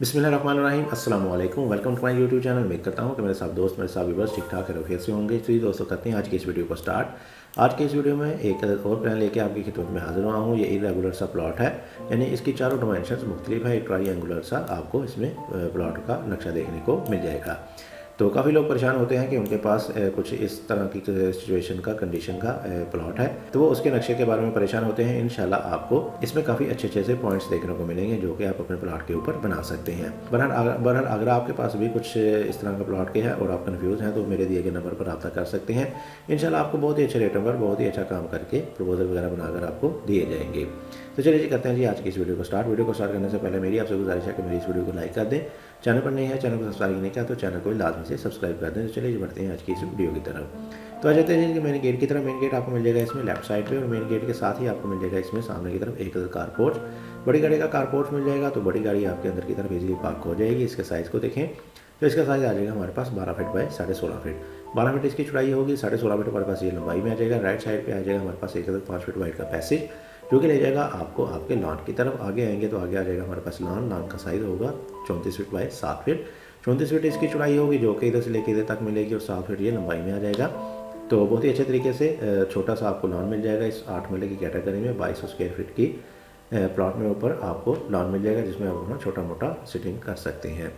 बिस्मिल्लाहिर्रहमानिर्रहीम अस्सलाम वालेकुम। Welcome to my YouTube channel. उम्मीद करता हूँ कि मेरे साथ दोस्त मेरे साथ व्यूअर्स ठीक ठाक खैरियत से होंगे। तो दोस्तों करते हैं आज की इस वीडियो को स्टार्ट। आज के इस वीडियो में एक और प्लान लेके आपकी खिदमत में हाजिर हुआ हूँ। ये इरेगुलर सा प्लॉट है, यानी इसकी चारों डायमेंशंस मुख्तलिफ है। एक ट्रायंगुलर सा आपको इसमें प्लॉट का नक्शा देखने को मिल जाएगा। तो काफ़ी लोग परेशान होते हैं कि उनके पास कुछ इस तरह की सिचुएशन का कंडीशन का प्लॉट है, तो वो उसके नक्शे के बारे में परेशान होते हैं। इंशाल्लाह आपको इसमें काफ़ी अच्छे अच्छे से पॉइंट्स देखने को मिलेंगे जो कि आप अपने प्लॉट के ऊपर बना सकते हैं। बहरहाल अगर आपके पास भी कुछ इस तरह का प्लॉट के है और आप कन्फ्यूज़ हैं तो मेरे दिए गए नंबर पर रब्ता कर सकते हैं। इंशाल्लाह आपको बहुत ही अच्छे रेटों पर बहुत ही अच्छा काम करके प्रपोजल वगैरह बनाकर आपको दिए जाएंगे। तो चलिए जी करते हैं जी आज की इस वीडियो को स्टार्ट। वीडियो को स्टार्ट करने से पहले मेरी आपसे गुजारिश है कि मेरी इस वीडियो को लाइक कर दें। चैनल पर नहीं है, चैनल को सब्सक्राइब नहीं किया तो चैनल को लाजमी से सब्सक्राइब कर दें। तो चलिए बढ़ते हैं आज की इस वीडियो की तरफ। तो आ जाते हैं कि मेन गेट की तरफ। मेन गेट आपको मिल जाएगा इसमें लेफ्ट साइड पे, और मेन गेट के साथ ही आपको मिल जाएगा इसमें सामने की तरफ एक कारपोर्ट। बड़ी गाड़ी का कारपोर्ट मिल जाएगा, तो बड़ी गाड़ी आपके अंदर की तरफ इजीली पार्क हो जाएगी। इसके साइज़ को देखें तो इसका साइज़ आ जाएगा हमारे पास 12 फीट बाय 16.5 फीट। 12 फीट इसकी चौड़ाई होगी, 16.5 फीट हमारे पास ये लंबाई में आ जाएगा। राइट साइड पे आ जाएगा हमारे पास 5 फीट वाइड का पैसेज, जो कि ले जाएगा आपको आपके लॉन की तरफ। आगे आएंगे तो आगे आ जाएगा हमारे पास लॉन का साइज़ होगा 34 फीट बाय 7 फीट। 34 फीट इसकी चौड़ाई होगी, जो कि इधर से लेकर इधर तक मिलेगी, और 7 फीट ये लंबाई में आ जाएगा। तो बहुत ही अच्छे तरीके से छोटा सा आपको लॉन मिल जाएगा इस 8 मरले की कैटेगरी में। 2200 स्क्वायर फीट की प्लॉट में ऊपर आपको लॉन मिल जाएगा, जिसमें आप अपना छोटा मोटा सिटिंग कर सकते हैं।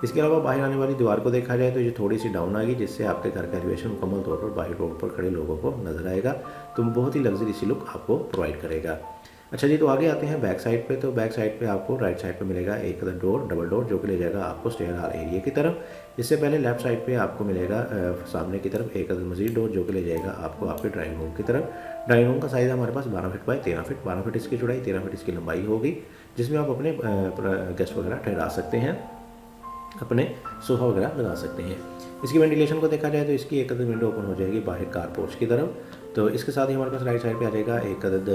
इसके अलावा बाहर आने वाली दीवार को देखा जाए तो ये थोड़ी सी डाउन आएगी, जिससे आपके घर का एलिवेशन मुकम्मल तौर पर बाहर रोड पर खड़े लोगों को नजर आएगा। तो बहुत ही लग्जरी सी लुक आपको प्रोवाइड करेगा। अच्छा जी, तो आगे आते हैं बैक साइड पे। तो बैक साइड पे आपको राइट साइड पे मिलेगा एक डबल डोर, जो कि ले जाएगा आपको स्टेयर हॉल एरिया की तरफ। इससे पहले लेफ्ट साइड पे आपको मिलेगा सामने की तरफ एक मजीद डोर, जो कि ले जाएगा आपको आपके ड्राइंग रूम की तरफ। ड्राइंग रूम का साइज़ हमारे पास 12 फीट बाय 13 फीट। 12 फीट इसकी चौड़ाई, 13 फीट इसकी लंबाई होगी, जिसमें आप अपने गेस्ट वगैरह ठहरा सकते हैं, अपने सोफ़ा वगैरह लगा सकते हैं। इसकी वेंटिलेशन को देखा जाए तो इसकी एक अदद विंडो ओपन हो जाएगी बाहर कार पोर्च की तरफ। तो इसके साथ ही हमारे पास राइट साइड पे आ जाएगा एक अदद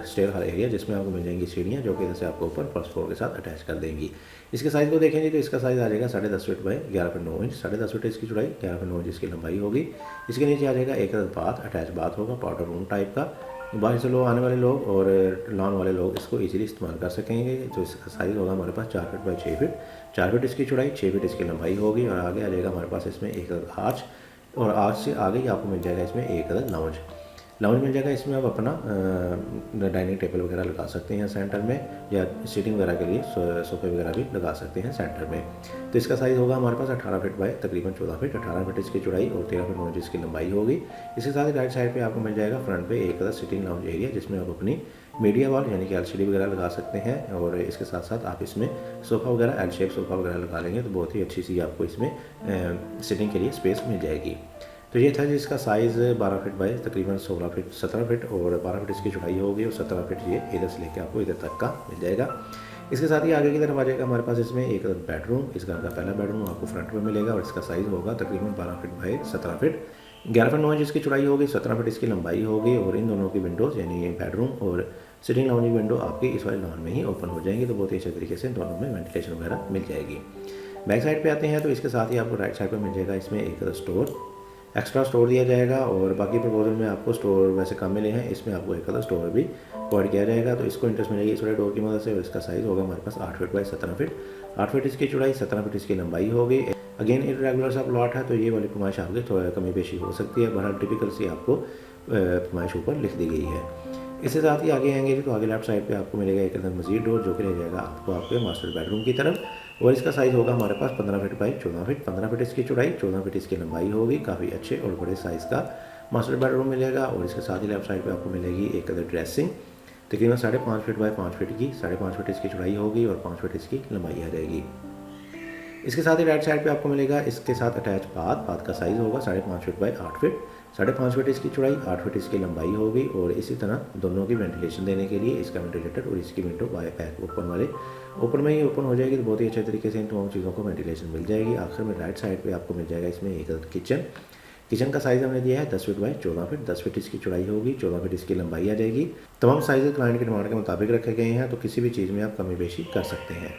स्टेयर हॉल एरिया, जिसमें आपको मिल जाएंगी सीढ़ियाँ, जो कि इधर से आपको ऊपर फर्स्ट फ्लोर के साथ अटैच कर देंगी। इसके साइज़ को देखेंगे तो इसका साइज़ आ जाएगा 10.5 feet by 11 feet 9 inch. 10.5 feet इसकी चौड़ाई, 11 फीट 9 इंच इसकी लंबाई होगी। इसके नीचे आ जाएगा एक अदद बाथ, अटैच बाथ होगा, पाउडर रूम टाइप का। बाहर से लोग आने वाले लोग और लॉन वाले लोग इसको इजीली इस्तेमाल कर सकेंगे। तो इसका साइज़ होगा हमारे पास 4 फीट बाय 6 फीट। 4 फीट इसकी चौड़ाई, 6 फीट इसकी लंबाई होगी। और आगे आ जाएगा हमारे पास इसमें एक आर्च, और आर्च से आगे ही आपको मिल जाएगा इसमें एक लाउंज मिल जाएगा। इसमें आप अपना डाइनिंग टेबल वगैरह लगा सकते हैं सेंटर में, या सीटिंग वगैरह के लिए सोफे वगैरह भी लगा सकते हैं सेंटर में। तो इसका साइज़ होगा हमारे पास 18 फीट बाय तकरीबन 14 फीट। 18 फीट इसकी चौड़ाई और 13 फीट 9 इंच इसकी लंबाई होगी। इसके साथ ही राइट साइड पे आपको मिल जाएगा फ्रंट पे एक सिटिंग लाउंज एरिया, जिसमें आप अपनी मीडिया वॉल यानी कि एलसीडी वगैरह लगा सकते हैं। और इसके साथ साथ आप इसमें सोफ़ा वगैरह एल शेप सोफ़ा वगैरह लगा लेंगे तो बहुत ही अच्छी सी आपको इसमें सिटिंग के लिए स्पेस मिल जाएगी। तो ये था जी इसका साइज़ 12 फीट बाय तकरीबन 16 फीट 17 फीट, और 12 फीट इसकी चौड़ाई होगी, और 17 फीट ये इधर से लेकर आपको इधर तक का मिल जाएगा। इसके साथ ही आगे की तरफ आ जाएगा हमारे पास इसमें एक बेडरूम। इस घर का पहला बेडरूम आपको फ्रंट में मिलेगा, और इसका साइज़ होगा तकरीबन 12 feet by 17 feet. 11 feet 9 inch इसकी चौड़ाई होगी, 17 फीट इसकी लंबाई होगी। और इन दोनों की विंडोज़ यानी ये बेडरूम और सिटिंग लाउंज विंडो आपकी इस वाले लॉन में ही ओपन हो जाएंगी। तो बहुत ही अच्छे तरीके से दोनों में वेंटिलेशन वगैरह मिल जाएगी। बैक साइड पे आते हैं तो इसके साथ ही आपको राइट साइड पे मिल जाएगा इसमें एक स्टोर, एक्स्ट्रा स्टोर दिया जाएगा। और बाकी प्रपोजल में आपको स्टोर वैसे कम मिले हैं, इसमें आपको एक स्टोर भी प्रोवाइड किया जाएगा। तो इसको इंटरेस्ट मिलेगी इस वाले डोर की मदद से। और इसका साइज़ होगा हमारे पास 8 फीट बाय 17 फीट। 8 फीट इसकी चौड़ाई, 17 फीट इसकी लंबाई होगी। अगेन इरेगुलर सा प्लॉट है, तो ये वाली फरमाइश आपकी थोड़ा कमी पेशी हो सकती है। बहरहाल टिपिकल सी आपको फरमाइश ऊपर लिख दी गई है। इसके साथ ही आगे आएंगे तो आगे लेफ्ट साइड पे आपको मिलेगा एक मजीद डोर, जो कि ले जाएगा आपको आपके मास्टर बेडरूम की तरफ। और इसका साइज़ होगा हमारे पास 15 फीट बाई 14 फीट। 15 फीट इसकी चौड़ाई, 14 फीट इसकी लंबाई होगी। काफ़ी अच्छे और बड़े साइज़ का मास्टर बेडरूम मिलेगा। और इसके साथ ही लेफ्ट साइड पे आपको मिलेगी एक ड्रेसिंग, तकरीबन 5.5 फीट बाय 5 फीट की। 5.5 फीट इसकी चौड़ाई होगी और 5 फीट इसकी लंबाई आ जाएगी। इसके साथ ही राइट साइड पे आपको मिलेगा इसके साथ अटैच बाथ का साइज़ होगा 5.5 फीट बाय 8 फीट। 5.5 फीट इसकी चौड़ाई, 8 फीट इसकी लंबाई होगी। और इसी तरह दोनों की वेंटिलेशन देने के लिए इसका वेंटिलेटर और इसकी विंडो बाय बैक ओपन में ही ओपन हो जाएगी। तो बहुत ही अच्छे तरीके से इन तमाम चीज़ों को वेंटिलेशन मिल जाएगी। आखिर में राइट साइड पे आपको मिल जाएगा इसमें एक किचन का साइज़ हमने दिया है 10 फीट बाय 14 फीट। 10 फीट इसकी चौड़ाई होगी, 14 फीट इसकी लंबाई आ जाएगी। तमाम साइज़ क्लाइंट की डिमांड के मुताबिक रखे गए हैं, तो किसी भी चीज़ में आप कमी बेशी कर सकते हैं।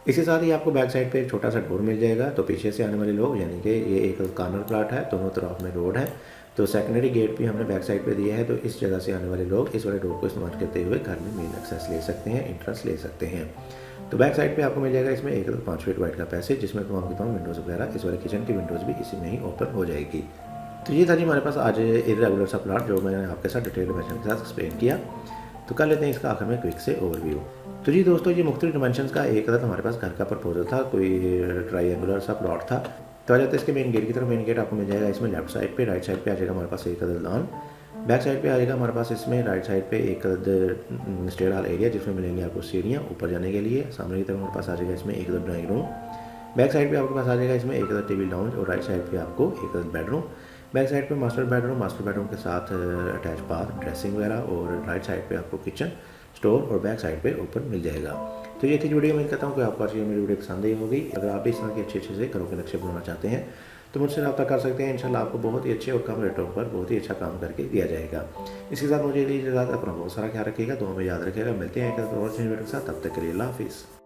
इसके साथ ही आपको बैक साइड पे एक छोटा सा डोर मिल जाएगा। तो पीछे से आने वाले लोग यानी कि ये एक कॉर्नर प्लाट है, दोनों तरफ में रोड है, तो सेकेंडरी गेट भी हमने बैक साइड पे दिया है। तो इस जगह से आने वाले लोग इस वाले डोर को इस्तेमाल करते हुए घर में मेन एक्सेस ले सकते हैं, इंट्रेंस ले सकते हैं। तो बैक साइड पे आपको मिल जाएगा इसमें एक 5 फीट वाइड का पैसेज, जिसमें तमाम की तमाम विंडोज़ वगैरह इस वाले किचन की विंडोज़ भी इसी में ही ओपन हो जाएगी। तो ये था जी हमारे पास आज इरेगुलर सा प्लाट जो मैंने आपके साथ डिटेल डिमेंशन के साथ एक्सप्लेन किया। तो कर लेते हैं इसका आखिर में क्विक से ओवरव्यू। तो जी दोस्तों, ये मुख्तलिफ डिमेंशंस का एक अदद हमारे पास घर का प्रपोजल था, कोई ट्रायंगुलर सा प्लॉट था। तो आ जाते हैं इसके मेन गेट की तरफ। मेन गेट आपको मिल जाएगा इसमें लेफ्ट साइड पे, राइट साइड पे आ जाएगा हमारे पास एक अदद लॉन, बैक साइड पे आ जाएगा हमारे पास इसमें राइट साइड पे एक अदद स्टेयर हॉल एरिया जिसमें मिलेंगी आपको सीढ़ियाँ ऊपर जाने के लिए। सामने की तरफ हमारे पास आ जाएगा इसमें एक अदद ड्राइंग रूम, बैक साइड पे आपके पास आ जाएगा इसमें एक अदद टीवी लाउंज और राइट साइड पे आपको एक अदद बेडरूम। बैक साइड पे मास्टर बेडरूम के साथ अटैच बाथ, ड्रेसिंग वगैरह, और राइट साइड पे आपको किचन, स्टोर और बैक साइड पे ओपन मिल जाएगा। तो ये थी वीडियो। मैं कहता हूँ कि आपको आज मेरी वीडियो पसंद आई होगी। अगर आप भी इस तरह के अच्छे से घरों के नक्शे बनाना चाहते हैं तो मुझसे रब्ता कर सकते हैं। इंशाल्लाह आपको बहुत ही अच्छे और कम रेटों पर बहुत ही अच्छा काम करके दिया जाएगा। इसके साथ मुझे इजाज़त, अपना बहुत सारा ख्याल रखिएगा, दुआ में याद रखिएगा। मिलते हैं एक और वीडियो के साथ, तब तक के लिए अल्लाह हाफिज़।